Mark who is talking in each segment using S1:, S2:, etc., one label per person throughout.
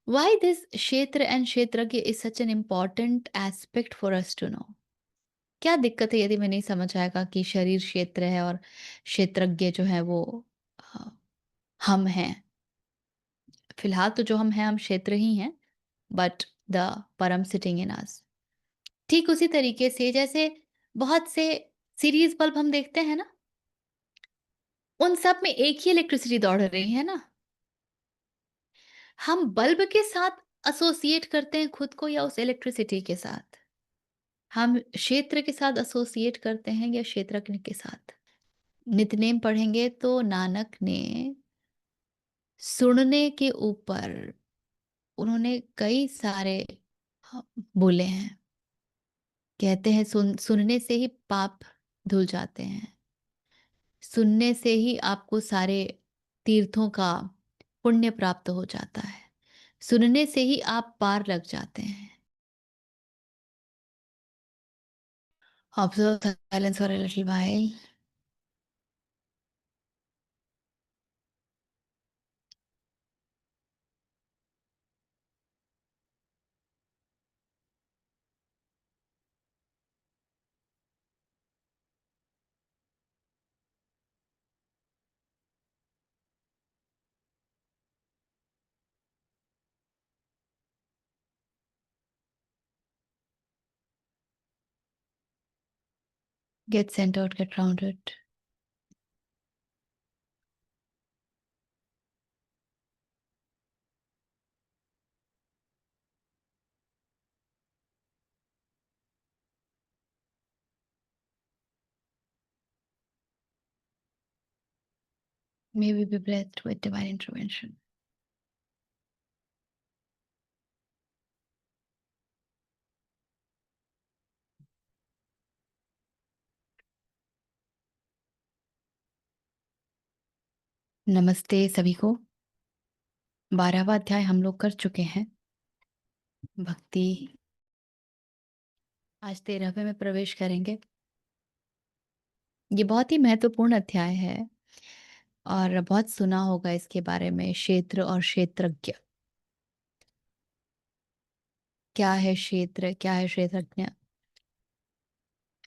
S1: Why this क्षेत्र and क्षेत्रज्ञ is such an important aspect for us to know? क्या दिक्कत है यदि मैं नहीं समझ आएगा कि शरीर क्षेत्र है और क्षेत्रज्ञ जो है वो अ, हम हैं। फिलहाल तो जो हम हैं हम क्षेत्र ही हैं, बट द परम सिटिंग इन अस। ठीक उसी तरीके से जैसे बहुत से सीरीज बल्ब हम देखते हैं ना, उन सब में एक ही इलेक्ट्रिसिटी दौड़ रही है ना। हम बल्ब के साथ एसोसिएट करते हैं खुद को या उस इलेक्ट्रिसिटी के साथ? हम क्षेत्र के साथ एसोसिएट करते हैं या क्षेत्रज्ञ के साथ? नितनेम पढ़ेंगे तो नानक ने सुनने के ऊपर उन्होंने कई सारे हाँ, बोले हैं। कहते हैं सुनने से ही पाप धुल जाते हैं। सुनने से ही आपको सारे तीर्थों का पुण्य प्राप्त हो जाता है। सुनने से ही आप पार लग जाते हैं। Observe silence for a little while. Get centered, get grounded. May we be blessed with divine intervention. नमस्ते सभी को। 12वां अध्याय हम लोग कर चुके हैं। भक्ति आज 13वें में प्रवेश करेंगे। ये बहुत ही महत्वपूर्ण अध्याय है और बहुत सुना होगा इसके बारे में, क्षेत्र और क्षेत्रज्ञ। क्या है क्षेत्र, क्या है क्षेत्रज्ञ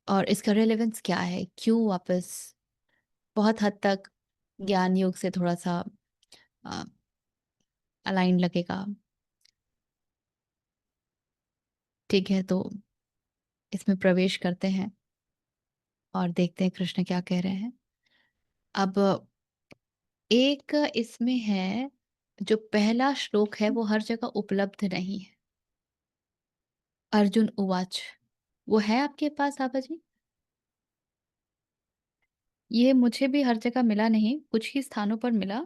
S1: और इसका रेलेवेंस क्या है? क्यों वापस बहुत हद तक ज्ञान योग से थोड़ा सा अलाइन लगेगा। ठीक है, तो इसमें प्रवेश करते हैं और देखते हैं कृष्ण क्या कह रहे हैं। अब एक इसमें है, जो पहला श्लोक है वो हर जगह उपलब्ध नहीं है। अर्जुन उवाच, वो है आपके पास आबा जी? ये मुझे भी हर जगह मिला नहीं, कुछ ही स्थानों पर मिला।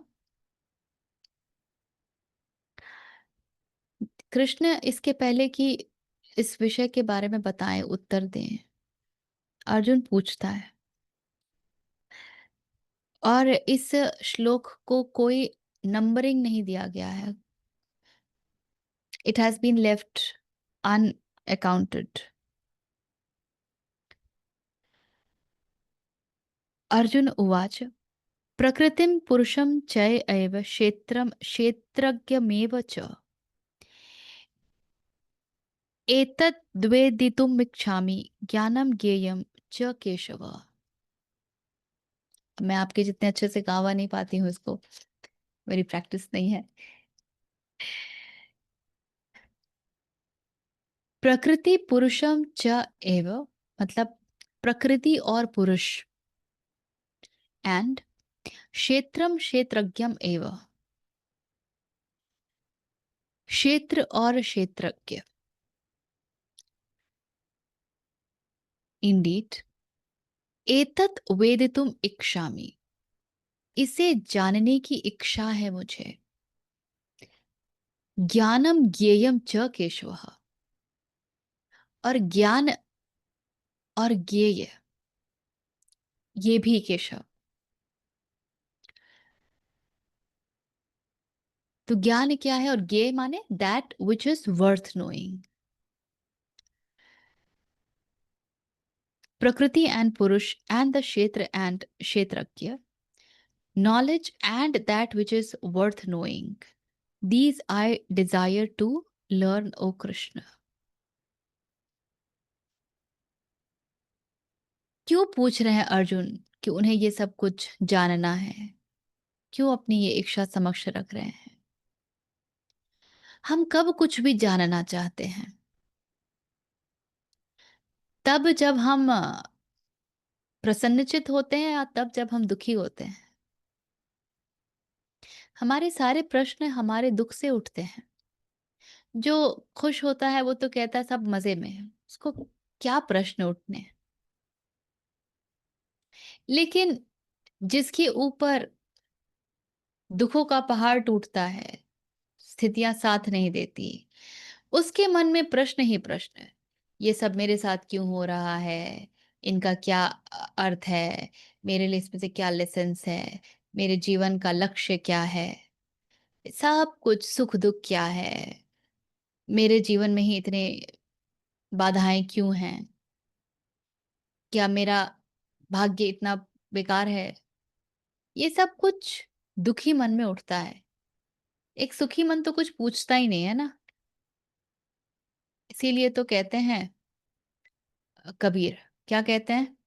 S1: कृष्ण इसके पहले कि इस विषय के बारे में बताएं, उत्तर दें, अर्जुन पूछता है। और इस श्लोक को कोई नंबरिंग नहीं दिया गया है। It has been left unaccounted. Arjun उवाच, प्रकृतिं पुरुषं चय एव क्षेत्रं क्षेत्रज्ञमेव च एतत् द्वेदितुमिच्छामि ज्ञानं ज्ञेयं च केशव। मैं आपके जितने अच्छे से गावा नहीं पाती हूँ इसको, मेरी प्रैक्टिस नहीं है। प्रकृति पुरुषम च एव, मतलब प्रकृति और पुरुष, एंड क्षेत्रम क्षेत्रज्ञम एव, क्षेत्र और क्षेत्रज्ञ। इंडीड एतत् वेदितुम इच्छामि, इसे जानने की इच्छा है मुझे। ज्ञानम ज्ञेयम च केशव, और ज्ञान और ज्ञेय ये भी केशव। तो ज्ञान क्या है और ज्ञेय माने that which is worth knowing. प्रकृति एंड पुरुष एंड द क्षेत्र एंड क्षेत्रज्ञ, knowledge and that which is worth knowing. These I desire to learn, O Krishna. क्यों पूछ रहे हैं अर्जुन कि उन्हें ये सब कुछ जानना है? क्यों अपनी ये इच्छा समक्ष रख रहे हैं? हम कब कुछ भी जानना चाहते हैं? तब जब हम प्रसन्नचित होते हैं या तब जब हम दुखी होते हैं? हमारे सारे प्रश्न हमारे दुख से उठते हैं। जो खुश होता है वो तो कहता है सब मज़े में है, उसको क्या प्रश्न उठने हैं। लेकिन जिसके ऊपर दुखों का पहाड़ टूटता है, स्थितियाँ साथ नहीं देती, उसके मन में प्रश्न ही प्रश्न है। ये सब मेरे साथ क्यों हो रहा है? इनका क्या अर्थ है? मेरे लिए इसमें से क्या लेसन्स है? मेरे जीवन का लक्ष्य क्या है? सब कुछ सुख-दुःख क्या है? मेरे जीवन में ही इतने बाधाएँ क्यों हैं? क्या मेरा भाग्य इतना बेकार है? ये सब कुछ दुखी मन में उठता है। एक सुखी मन तो कुछ पूछता ही नहीं है ना? इसीलिए तो कहते हैं कबीर, क्या कहते हैं?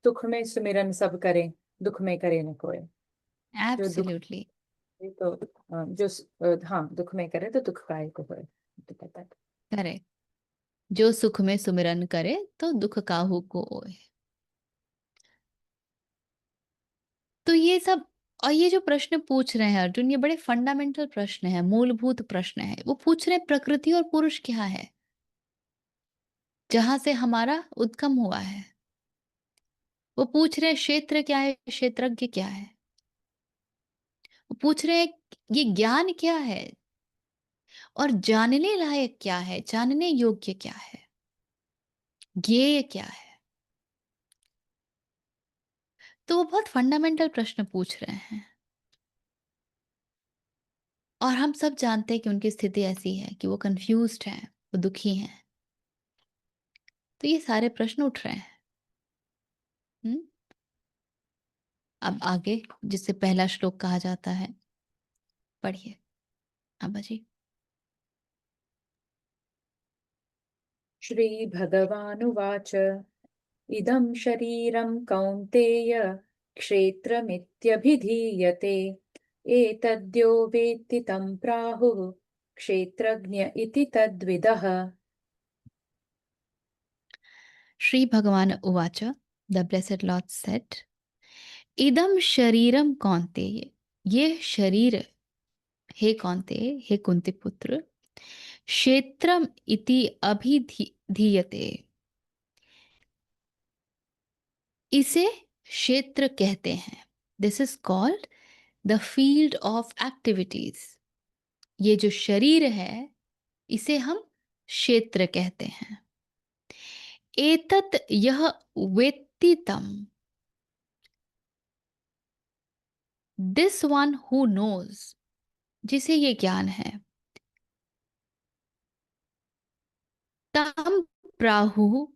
S2: दुख में सुमिरन सब करें, दुख में करे न कोई। जो दुख
S1: एब्सोल्युटली
S2: है तो हाँ, दुख में करे तो दुख काहे को होए, तो कहता है।
S1: करेक्ट। जो सुख में सुमिरन करे तो दुख काहू को ओए। तो ये सब और ये जो प्रश्न पूछ रहे हैं अर्जुन, ये बड़े फंडामेंटल प्रश्न है, मूलभूत प्रश्न है। वो पूछ रहे हैं प्रकृति और पुरुष क्या है? जहाँ से हमारा उद्गम हुआ है। वो पूछ रहे हैं क्षेत्र क्या है, क्षेत्रज्ञ क्या है? वो पूछ रहे हैं ये ज्ञान क्या है और जानने लायक क्या है, जानने योग्य क्या है, ज्ञेय क्या है? तो वो बहुत फंडामेंटल प्रश्न पूछ रहे हैं। और हम सब जानते हैं कि उनकी स्थिति ऐसी है कि वो कंफ्यूज्ड हैं, वो दुखी हैं। तो ये सारे प्रश्न उठ रहे हैं। हुँ? अब आगे जिससे पहला श्लोक कहा जाता है, पढ़िए अम्मा जी।
S2: श्रीभगवानुवाच इदं शरीरं कौन्तेय क्षेत्रमित्यभिधीयते एतद्यो वेत्ति तं प्राहुः क्षेत्रज्ञ इति तद्विदः।
S1: श्री भगवान उवाच, द ब्लेसेड लॉर्ड सेड, इदम शरीरम कौन्तेय, ये शरीर हे कौन्तेय, हे कुंती पुत्र, क्षेत्रम इति अभिधीयते, इसे क्षेत्र कहते हैं। This is called the field of activities. ये जो शरीर है इसे हम क्षेत्र कहते हैं। एतत् यह वेत्ति तम, दिस वन हु नोज, जिसे ये ज्ञान है, तम प्राहु,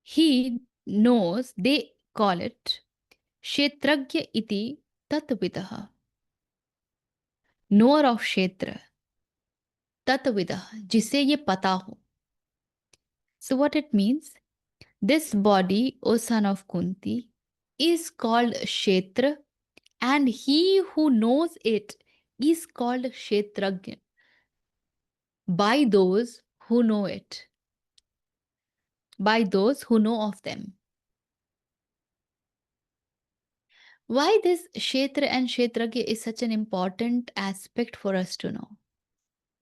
S1: he knows, they call it क्षेत्रज्ञ इति तत्विदः, नोअर ऑफ क्षेत्र, तत्विदः जिसे ये पता हो। So what it means, this body, O son of Kunti, is called Kshetra, and he who knows it is called Kshetrajna by those who know it, by those who know of them. Why this Kshetra and Kshetrajna is such an important aspect for us to know?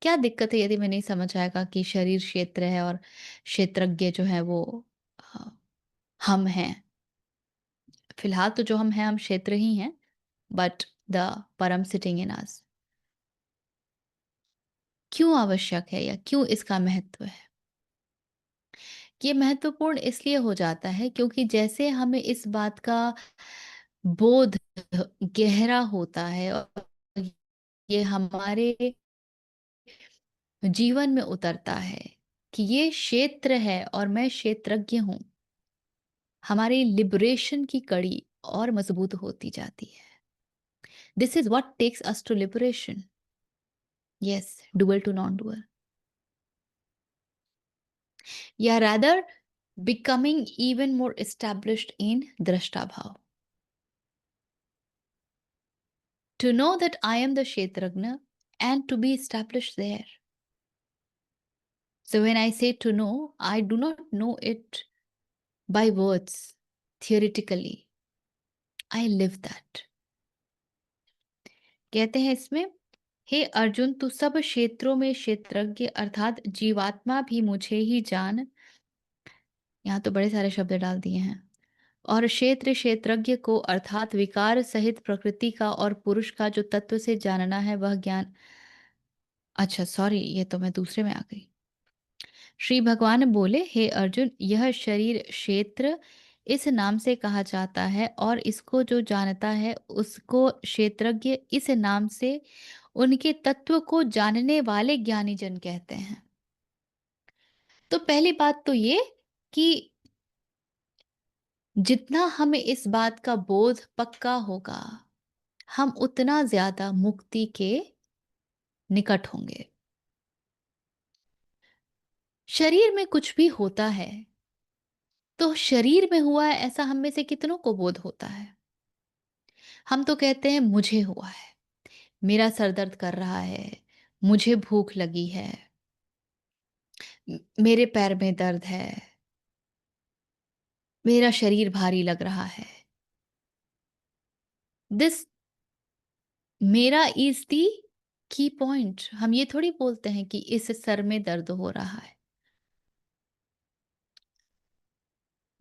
S1: क्या दिक्कत है यदि मैं नहीं समझ आएगा कि शरीर क्षेत्र है और क्षेत्रज्ञ जो है वो अ, हम हैं। फिलहाल तो जो हम हैं हम क्षेत्र ही हैं, बट द परम सिटिंग इन अस। क्यों आवश्यक है या क्यों इसका महत्व है? ये महत्वपूर्ण इसलिए हो जाता है क्योंकि जैसे हमें इस बात का बोध गहरा होता है और ये हमारे जीवन में उतरता है कि ये क्षेत्र है और मैं क्षेत्रज्ञ हूँ, हमारी लिबरेशन की कड़ी और मजबूत होती जाती है। This is what takes us to liberation. Yes, dual to non dual, या rather becoming even more established in drashta bhav. To know that I am the Kshetragna and to be established there. So when I say to know, I do not know it by words, theoretically. I live that. कहते हैं इसमें, हे अर्जुन तू सब क्षेत्रों में क्षेत्रज्ञ अर्थात जीवात्मा भी मुझे ही जान। यहाँ तो बड़े सारे शब्द डाल दिए हैं। और क्षेत्र क्षेत्रज्ञ को अर्थात विकार सहित प्रकृति का और पुरुष का जो तत्व से जानना है वह ज्ञान। अच्छा सॉरी, ये तो मैं दूसरे में आ गई। श्री भगवान बोले, हे अर्जुन यह शरीर क्षेत्र इस नाम से कहा जाता है और इसको जो जानता है उसको क्षेत्रज्ञ इस नाम से उनके तत्व को जानने वाले ज्ञानी जन कहते हैं। तो पहली बात तो ये कि जितना हमें इस बात का बोध पक्का होगा, हम उतना ज्यादा मुक्ति के निकट होंगे। शरीर में कुछ भी होता है तो शरीर में हुआ है ऐसा हम में से कितनों को बोध होता है? हम तो कहते हैं मुझे हुआ है, मेरा सर दर्द कर रहा है, मुझे भूख लगी है, मेरे पैर में दर्द है, मेरा शरीर भारी लग रहा है। दिस मेरा इज दी की पॉइंट। हम ये थोड़ी बोलते हैं कि इस सर में दर्द हो रहा है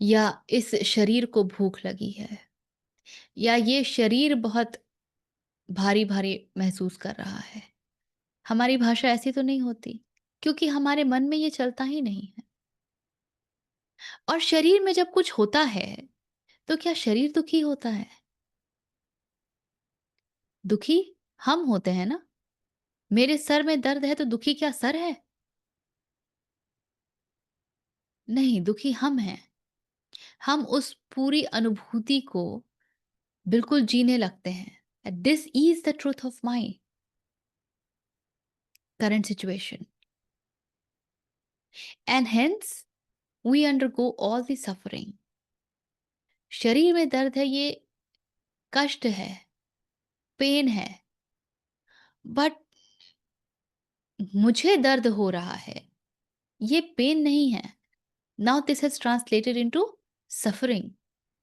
S1: या इस शरीर को भूख लगी है या ये शरीर बहुत भारी भारी महसूस कर रहा है। हमारी भाषा ऐसी तो नहीं होती, क्योंकि हमारे मन में ये चलता ही नहीं है। और शरीर में जब कुछ होता है तो क्या शरीर दुखी होता है? दुखी हम होते हैं ना। मेरे सर में दर्द है तो दुखी क्या सर है? नहीं, दुखी हम हैं। हम उस पूरी अनुभूति को बिल्कुल जीने लगते हैं। This is the truth of my current situation and hence we undergo all the suffering. शरीर में दर्द है, ये कष्ट है, पेन है, बट मुझे दर्द हो रहा है, ये पेन नहीं है। Now this has translated into suffering.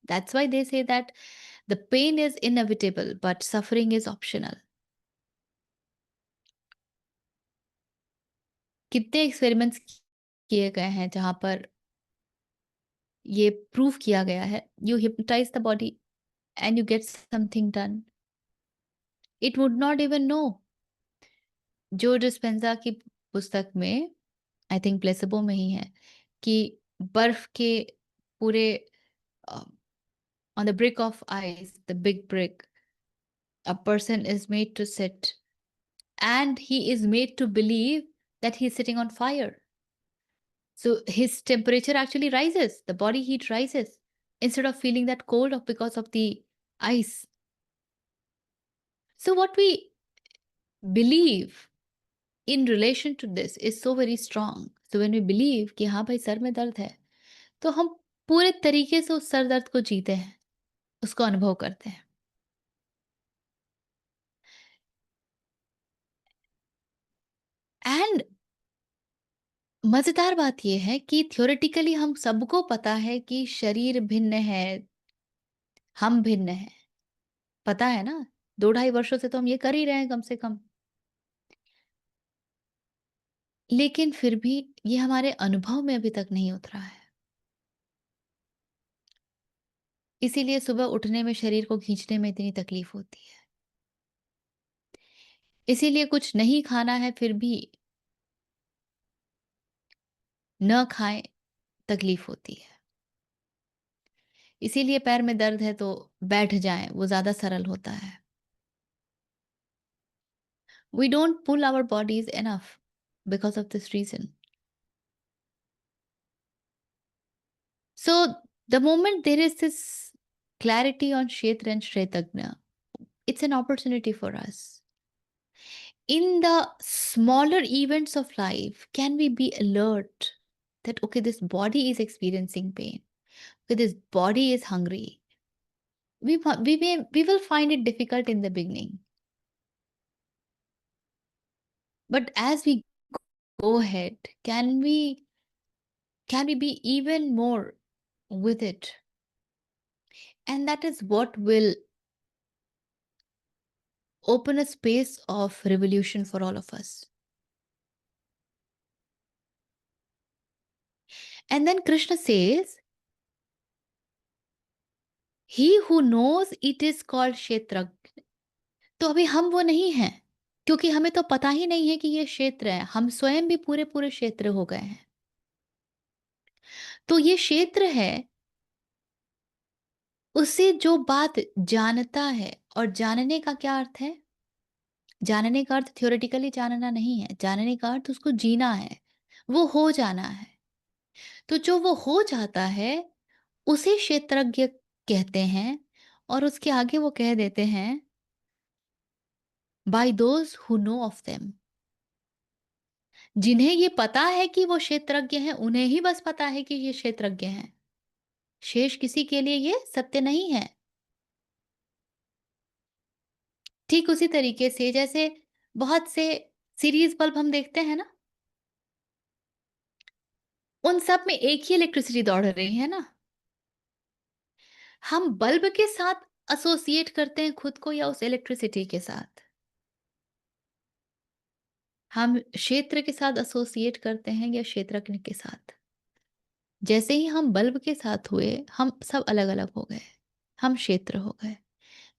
S1: That's why they say that the pain is inevitable but suffering is optional. कितने एक्सपेरिमेंट्स किए गए हैं जहां पर ये प्रूव किया गया है, you hypnotize the body and you get something done, it would not even know. Joe Dispenza की पुस्तक में, आई थिंक प्लेसिबो में ही है, कि बर्फ के पूरे on the brick of ice, the big brick, a person is made to sit and he is made to believe that he is sitting on fire. So his temperature actually rises, the body heat rises instead of feeling that cold because of the ice. So, what we believe in relation to this is so very strong. So, when we believe कि हाँ भाई sir में दर्द है, तो हम पूरे तरीके से उस सर दर्द को जीते हैं, उसको अनुभव करते हैं। एंड मजेदार बात यह है कि थ्योरेटिकली हम सबको पता है कि शरीर भिन्न है, हम भिन्न हैं। पता है ना? 2 ढाई वर्षों से तो हम ये कर ही रहे हैं कम से कम। लेकिन फिर भी ये हमारे अनुभव में अभी तक नहीं उतरा है। इसीलिए सुबह उठने में शरीर को खींचने में इतनी तकलीफ होती है। इसीलिए कुछ नहीं खाना है फिर भी न खाएँ, तकलीफ होती है। इसीलिए पैर में दर्द है तो बैठ जाएँ, वो ज़्यादा सरल होता है। We don't pull our bodies enough because of this reason. So the moment there is this Clarity on Kshetra and Shretagna. It's an opportunity for us. In the smaller events of life, can we be alert that, okay, this body is experiencing pain, okay, this body is hungry. We will find it difficult in the beginning, but as we go ahead, can we be even more with it? And that is what will open a space of revolution for all of us. And then Krishna says, he who knows it is called Kshetragya. तो अभी हम वो नहीं हैं, क्योंकि हमें तो पता ही नहीं है कि ये क्षेत्र है। हम स्वयं भी पूरे-पूरे क्षेत्र हो गए हैं। तो ये क्षेत्र है, उसे जो बात जानता है, और जानने का क्या अर्थ है? जानने का अर्थ थ्योरेटिकली जानना नहीं है, जानने का अर्थ उसको जीना है, वो हो जाना है। तो जो वो हो जाता है, उसे क्षेत्रज्ञ कहते हैं, और उसके आगे वो कह देते हैं, by those who know of them. जिन्हें ये पता है कि वो क्षेत्रज्ञ हैं, उन्हें ही बस पता है कि ये क्षेत्रज्ञ हैं। शेष किसी के लिए ये सत्य नहीं है। ठीक उसी तरीके से जैसे बहुत से सीरीज़ बल्ब हम देखते हैं ना, उन सब में एक ही इलेक्ट्रिसिटी दौड़ रही है ना। हम बल्ब के साथ एसोसिएट करते हैं खुद को, या उस इलेक्ट्रिसिटी के साथ? हम क्षेत्र के साथ एसोसिएट करते हैं या क्षेत्रज्ञ के साथ? जैसे ही हम बल्ब के साथ हुए, हम सब अलग-अलग हो गए। हम क्षेत्र हो गए।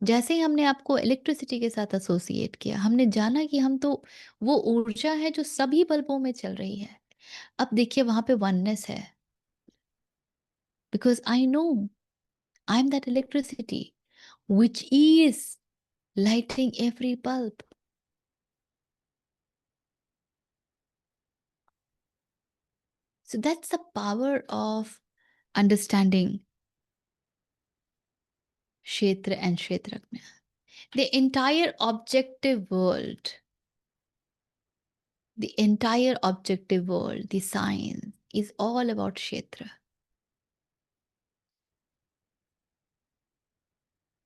S1: जैसे ही हमने आपको इलेक्ट्रिसिटी के साथ एसोसिएट किया, हमने जाना कि हम तो वो ऊर्जा है जो सभी बल्बों में चल रही है। अब देखिए वहाँ पे वननेस है, because I know I am that electricity which is lighting every bulb. So that's the power of understanding Kshetra and Kshetrajna. The entire objective world, the science is all about Kshetra.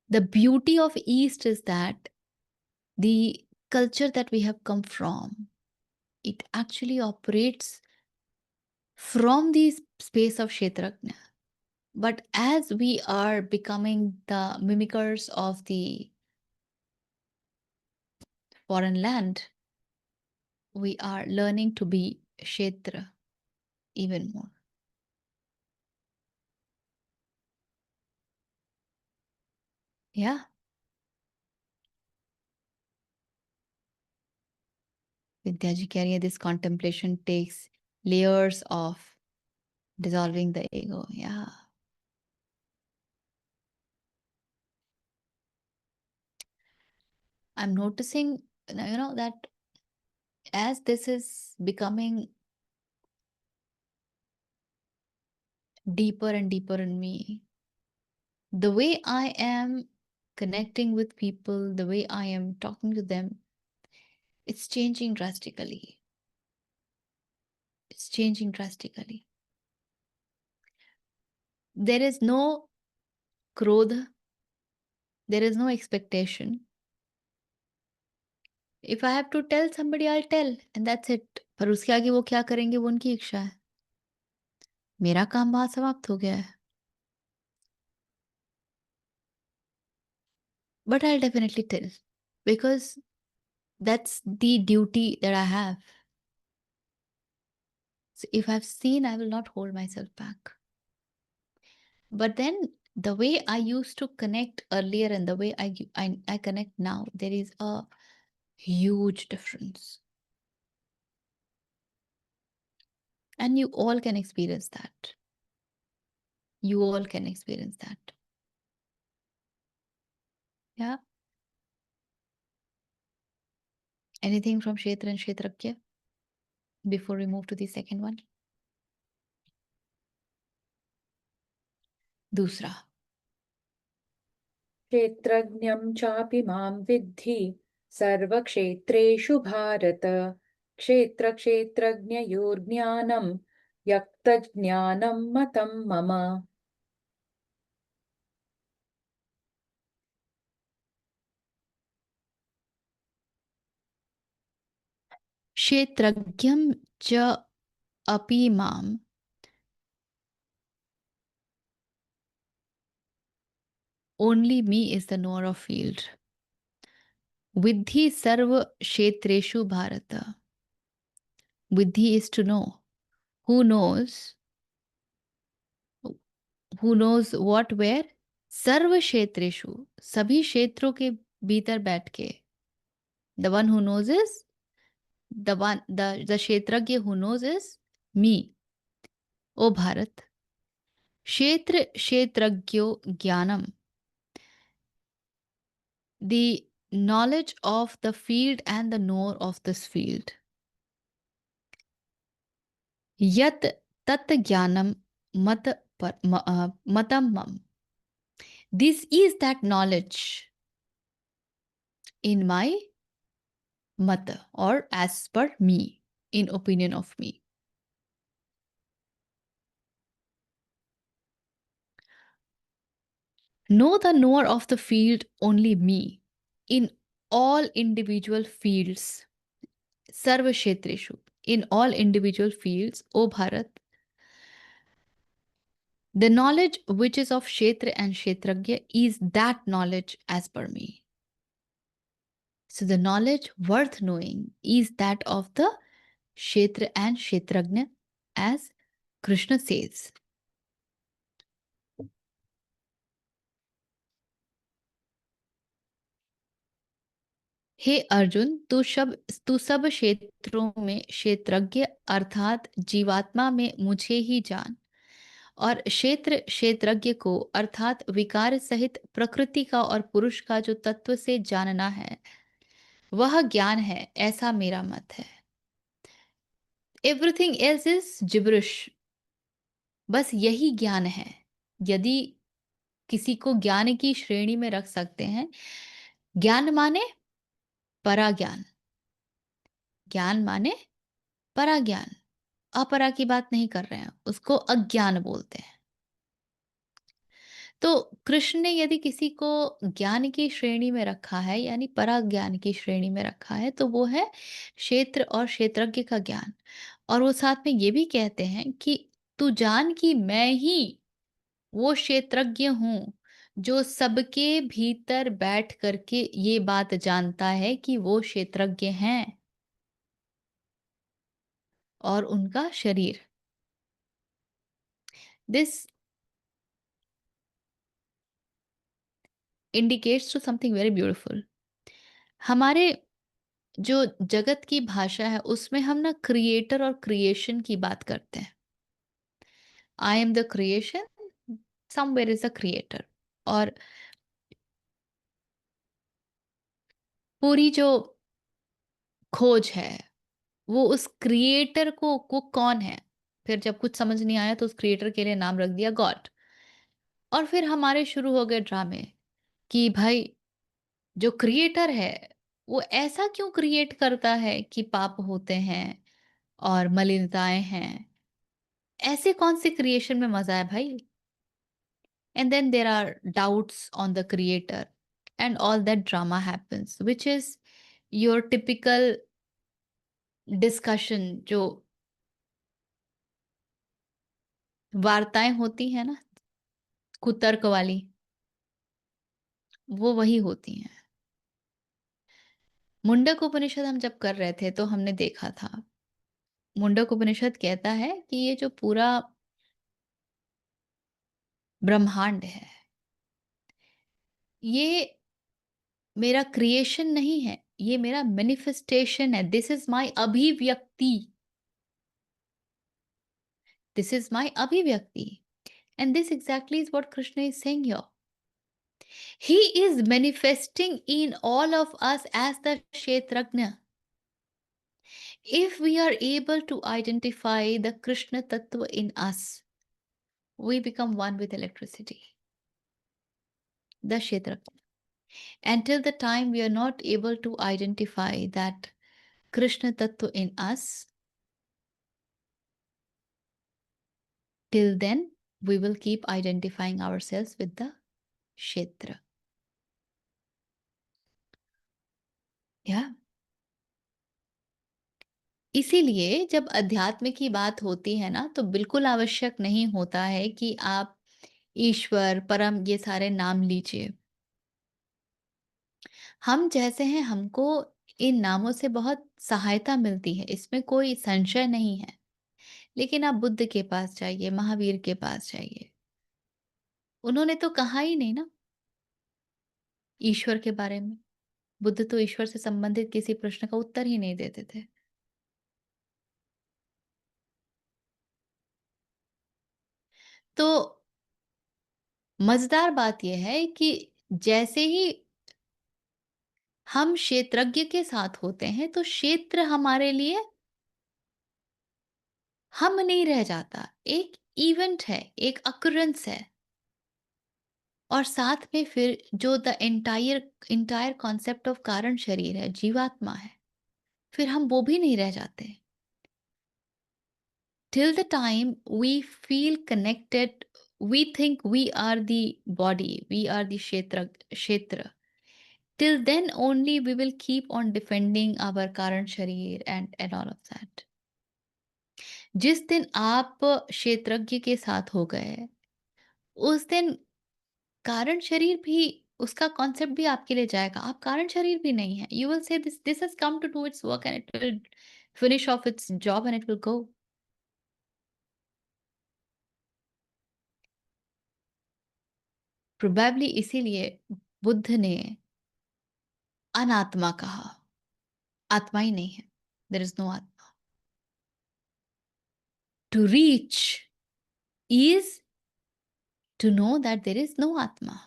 S1: The beauty of East is that the culture that we have come from, it actually operates from the space of Kshetrajna. But as we are becoming the mimickers of the foreign land, we are learning to be Kshetra even more. Yeah. Vidyaji कह रही है, this contemplation takes layers of dissolving the ego. Yeah. I'm noticing, that as this is becoming deeper and deeper in me, the way I am connecting with people, the way I am talking to them, it's changing drastically. It's changing drastically. There is no krodha, there is no expectation. If I have to tell somebody, I'll tell, and that's it. पर उसके आगे वो क्या करेंगे, वो उनकी इच्छा है। मेरा काम वहाँ समाप्त हो गया है। But I'll definitely tell, because that's the duty that I have. So if I've seen, I will not hold myself back. But then the way I used to connect earlier and the way I connect now, there is a huge difference. And you all can experience that. You all can experience that. Yeah. Anything from Kshetra and Kshetrajya before we move to the second one? दूसरा,
S2: क्षेत्रज्ञं चापि मां विद्धि सर्वक्षेत्रेषु भारत। क्षेत्रक्षेत्रज्ञयोर्ज्ञानं यत्तज्ज्ञानं मतं मम।
S1: क्षेत्रज्ञं च अपि माम, only me is the knower of field. Vidhi sarva kshetreshu bharata. Vidhi is to know. Who knows? Who knows what where? सर्व क्षेत्रेषु, सभी क्षेत्रों के भीतर बैठ के. The one who knows is the क्षेत्रज्ञ who knows is me. ओ भारत, क्षेत्र क्षेत्रज्ञो ज्ञानम, the knowledge of the field and the knower of this field. यत तत् ज्ञानम मत matam mam. This is that knowledge in my mata, or as per me, in opinion of me. Know the knower of the field only me, in all individual fields, sarva kshetreshu, in all individual fields, O Bharat. The knowledge which is of kshetra and kshetragya is that knowledge as per me. So the knowledge worth knowing is that of the kshetra and kshetragya, as Krishna says. हे अर्जुन, तू सब क्षेत्रों में क्षेत्रज्ञ अर्थात जीवात्मा में मुझे ही जान, और क्षेत्र क्षेत्रज्ञ को अर्थात विकार सहित प्रकृति का और पुरुष का जो तत्व से जानना है वह ज्ञान है, ऐसा मेरा मत है. Everything else is gibberish. बस यही ज्ञान है. यदि किसी को ज्ञान की श्रेणी में रख सकते हैं, ज्ञान माने पराज्ञान, ज्ञान माने पराज्ञान, अपरा की बात नहीं कर रहे हैं, उसको अज्ञान बोलते हैं. तो कृष्ण ने यदि किसी को ज्ञान की श्रेणी में रखा है, यानी पराज्ञान की श्रेणी में रखा है, तो वो है क्षेत्र और क्षेत्रज्ञ का ज्ञान. और वो साथ में ये भी कहते हैं कि तू जान कि मैं ही वो क्षेत्रज्ञ हूँ जो सबके भीतर बैठ करके ये बात जानता है कि वो क्षेत्रज्ञ हैं, और उनका शरीर. This indicates to something very beautiful. हमारे जो जगत की भाषा है उसमें हम ना क्रिएटर और क्रिएशन की बात करते हैं. I am the creation, somewhere is the creator. और पूरी जो खोज है वो उस क्रिएटर को कौन है. फिर जब कुछ समझ नहीं आया तो उस क्रिएटर के लिए नाम रख दिया गॉड. और फिर हमारे शुरू हो गए ड्रामे कि भाई जो क्रिएटर है वो ऐसा क्यों क्रिएट करता है कि पाप होते हैं और मलिनताएं हैं. ऐसे कौन से क्रिएशन में मजा है भाई. And then there are doubts on the creator, and all that drama happens, which is your typical discussion, जो वार्ताएं होती है ना कुतर्क वाली, वो वही होती हैं. मुंडक उपनिषद हम जब कर रहे थे तो हमने देखा था, मुंडक उपनिषद कहता है कि ये जो पूरा ब्रह्मांड है ये मेरा क्रिएशन नहीं है, ये मेरा मैनिफेस्टेशन है. दिस इज माय अभिव्यक्ति, दिस इज माय अभिव्यक्ति. And this exactly is what Krishna is saying here. He is manifesting in all of us as the Kshetrajna. If we are able to identify the Krishna Tattva in us, we become one with electricity. The Kshetrajna. Until the time we are not able to identify that Krishna Tattva in us, till then we will keep identifying ourselves with the Kshetra. Yeah. इसीलिए जब अध्यात्म की बात होती है ना, तो बिल्कुल आवश्यक नहीं होता है कि आप ईश्वर, परम ये सारे नाम लीजिए। हम जैसे हैं, हमको इन नामों से बहुत सहायता मिलती है, इसमें कोई संशय नहीं है। लेकिन आप बुद्ध के पास जाइए, महावीर के पास जाइए, उन्होंने तो कहा ही नहीं ना ईश्वर के बारे में। बुद्ध तो ईश्वर से संबंधित किसी प्रश्न का उत्तर ही नहीं देते थे। तो मज़ेदार बात ये है कि जैसे ही हम क्षेत्रज्ञ के साथ होते हैं, तो क्षेत्र हमारे लिए हम नहीं रह जाता, एक इवेंट है, एक अक्रेंस है। और साथ में फिर जो the entire entire concept of कारण शरीर है, जीवात्मा है, फिर हम वो भी नहीं रह जाते। Till the time we feel connected, we think we are the body, we are the kshetra. Till then only we will keep on defending our current sharir and all of that. जिस दिन आप क्षेत्रज्ञ के साथ हो गए, उस दिन कारण शरीर भी, उसका कॉन्सेप्ट भी आपके लिए जाएगा। आप कारण शरीर भी नहीं है। You will say this has come to do its work and it will finish off its job and it will go. Probably इसीलिए बुद्ध ने अनात्मा कहा, आत्मा ही नहीं है, there is no atma. To reach is to know that there is no atma,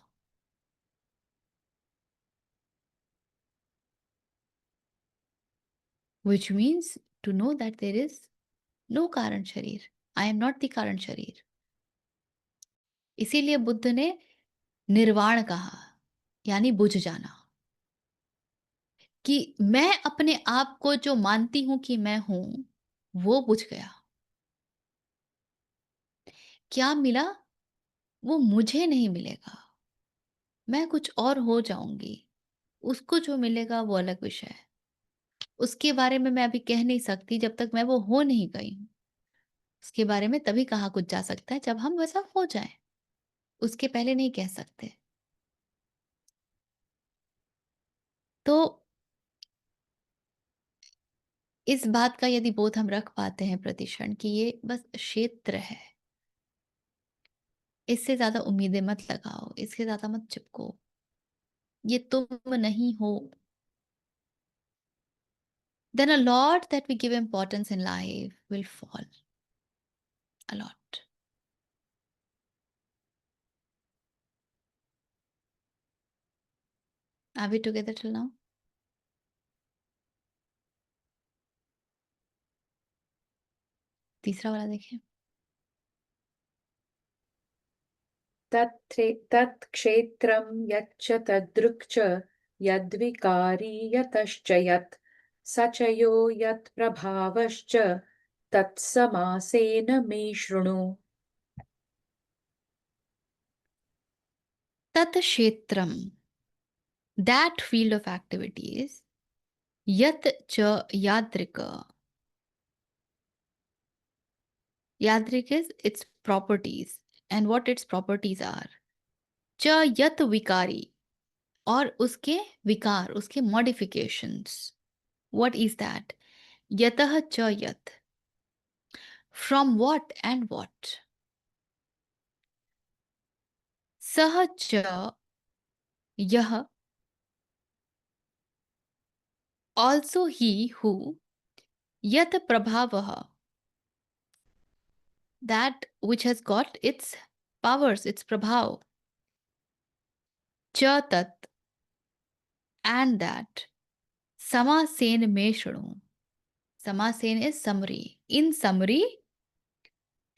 S1: which means to know that there is no कारण शरीर, आई एम नॉट द कारण शरीर। इसीलिए बुद्ध ने निर्वाण कहा, यानी बुझ जाना, कि मैं अपने आप को जो मानती हूं कि मैं हूं, वो बुझ गया। क्या मिला? वो मुझे नहीं मिलेगा, मैं कुछ और हो जाऊंगी। उसको जो मिलेगा वो अलग विषय है। उसके बारे में मैं अभी कह नहीं सकती जब तक मैं वो हो नहीं गई हूँ। उसके बारे में तभी कहा कुछ जा सकता है जब हम वैसा हो जाएँ, उसके पहले नहीं कह सकते। तो इस बात का यदि बोध हम रख पाते हैं प्रतिक्षण कि ये बस क्षेत्र है, इससे ज़्यादा उम्मीदें मत लगाओ, इससे ज़्यादा मत चिपको, ये तुम नहीं हो, then a lot that we give importance in life will fall, a lot. Are we together till now? तीसरा वाला देखिए।
S2: तत्क्षेत्रं यच्च तदृक् च यद्विकारी यतश्च यत् स च यो यत्प्रभावश्च तत्समासेन मे शृणु।
S1: तत् क्षेत्रम, that field of activities, yat cha yadrika. Yadrik is its properties and what its properties are. Cha yat vikari, और उसके विकार, उसके modifications. What is that? Yatah cha yat. From what and what? Sah cha yah, also he who, yat prabhavah, that which has got its powers, its prabhav. Cha tat, and that. Samasen me shrunu. Samasen is summary. In summary,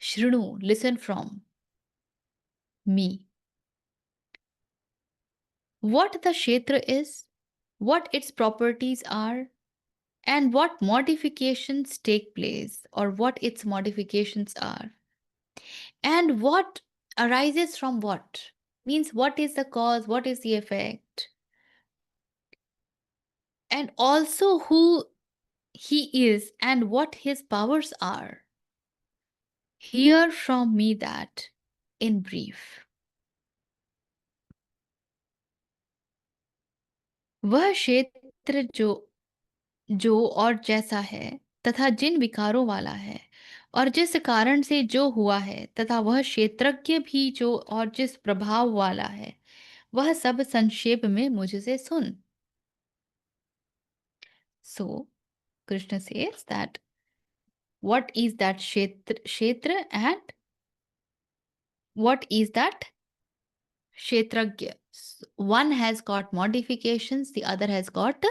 S1: shrunu, listen from me. what the kshetra is, what its properties are, and what modifications take place, or what its modifications are, and what arises from what. Means, what is the cause, what is the effect, and also who he is and what his powers are. Hear from me that in brief. वह क्षेत्र जो जो और जैसा है, तथा जिन विकारों वाला है, और जिस कारण से जो हुआ है, तथा वह क्षेत्रज्ञ भी जो और जिस प्रभाव वाला है, वह सब संक्षेप में मुझसे सुन. So Krishna says that what is that kshetra and what is that kshetragya. One has got modifications, the other has got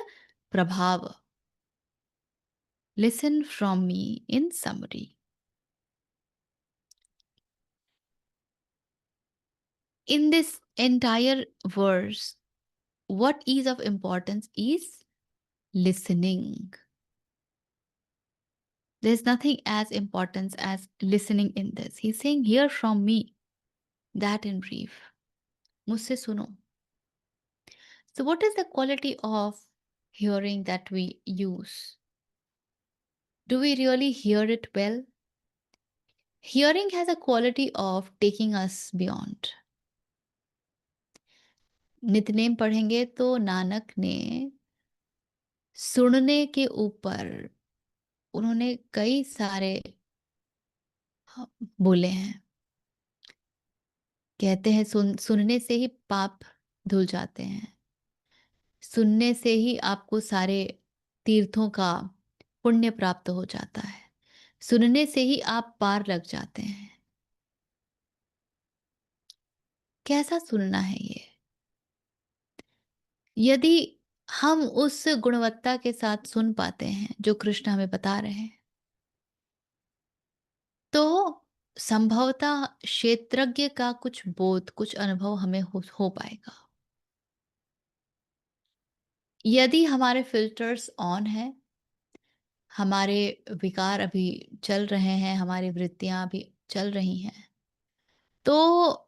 S1: prabhava. Listen from me in summary. In this entire verse, what is of importance is listening. There's nothing as important as listening in this. He's saying, hear from me that in brief. मुझसे सुनो. So, what is the quality of hearing that we use? Do we really hear it well? Hearing has a quality of taking us beyond. Nitnem पढ़ेंगे तो नानक ने सुनने के ऊपर उन्होंने कई सारे बोले हैं. कहते हैं सुनने से ही पाप धुल जाते हैं. सुनने से ही आपको सारे तीर्थों का पुण्य प्राप्त हो जाता है. सुनने से ही आप पार लग जाते हैं. कैसा सुनना है ये? यदि हम उस गुणवत्ता के साथ सुन पाते हैं जो कृष्ण हमें बता रहे हैं, तो संभवतः क्षेत्रज्ञ का कुछ बोध, कुछ अनुभव हमें हो पाएगा. यदि हमारे फिल्टर्स ऑन हैं, हमारे विकार अभी चल रहे हैं, हमारी वृत्तियां अभी चल रही हैं, तो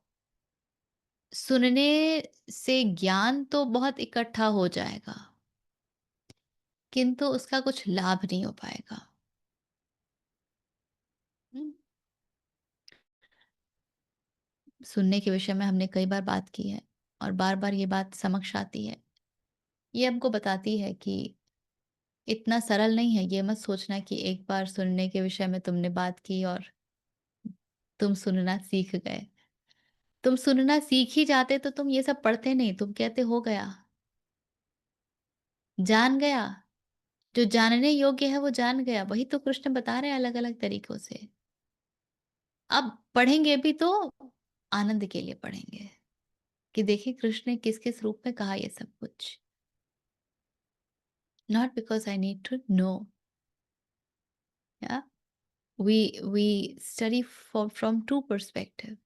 S1: सुनने से ज्ञान तो बहुत इकट्ठा हो जाएगा, किंतु उसका कुछ लाभ नहीं हो पाएगा. हम्म, सुनने के विषय में हमने कई बार बात की है और बार बार ये बात समक्ष आती है. ये हमको बताती है कि इतना सरल नहीं है. ये मत सोचना कि एक बार सुनने के विषय में तुमने बात की और तुम सुनना सीख गए. तुम सुनना सीख ही जाते तो तुम ये सब पढ़ते नहीं. तुम कहते हो गया, जान गया. जो जानने योग्य है वो जान गया. वही तो कृष्ण बता रहे हैं अलग अलग तरीकों से. अब पढ़ेंगे भी तो आनंद के लिए पढ़ेंगे कि देखिए कृष्ण ने किस किस रूप में कहा ये सब कुछ. Not because I need to know. या we study from two perspective.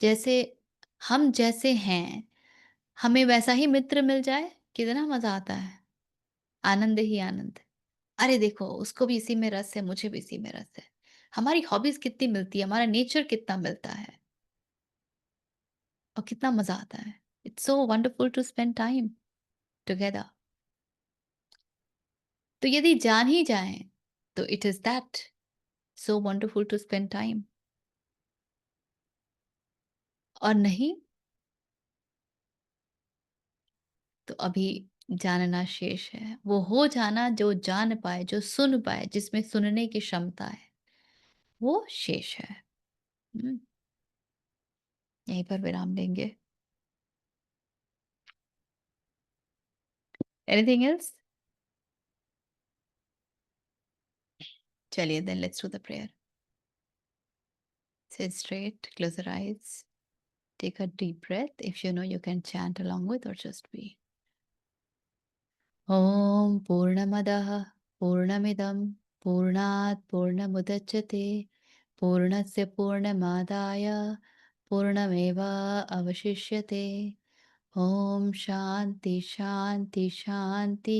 S1: जैसे हम जैसे हैं, हमें वैसा ही मित्र मिल जाए, कितना मजा आता है. आनंद ही आनंद. अरे देखो, उसको भी इसी में रस है, मुझे भी इसी में रस है. हमारी हॉबीज कितनी मिलती है, हमारा नेचर कितना मिलता है, और कितना मजा आता है. It's so wonderful to spend time together. तो यदि जान ही जाए तो it is that so wonderful to spend time. और नहीं तो अभी जानना शेष है. वो हो जाना जो जान पाए, जो सुन पाए, जिसमें सुनने की क्षमता है, वो शेष है. हम्म, यहीं पर विराम लेंगे. Anything else? चलिए, then let's do the prayer. Sit straight, close your eyes, take a deep breath. If you know, you can chant along with or just be. Om Purnamadah Purnamidam Purnat Purnamudachyate Purnasya Purnamadaya Purnameva Avashishyate Om Shanti Shanti Shanti.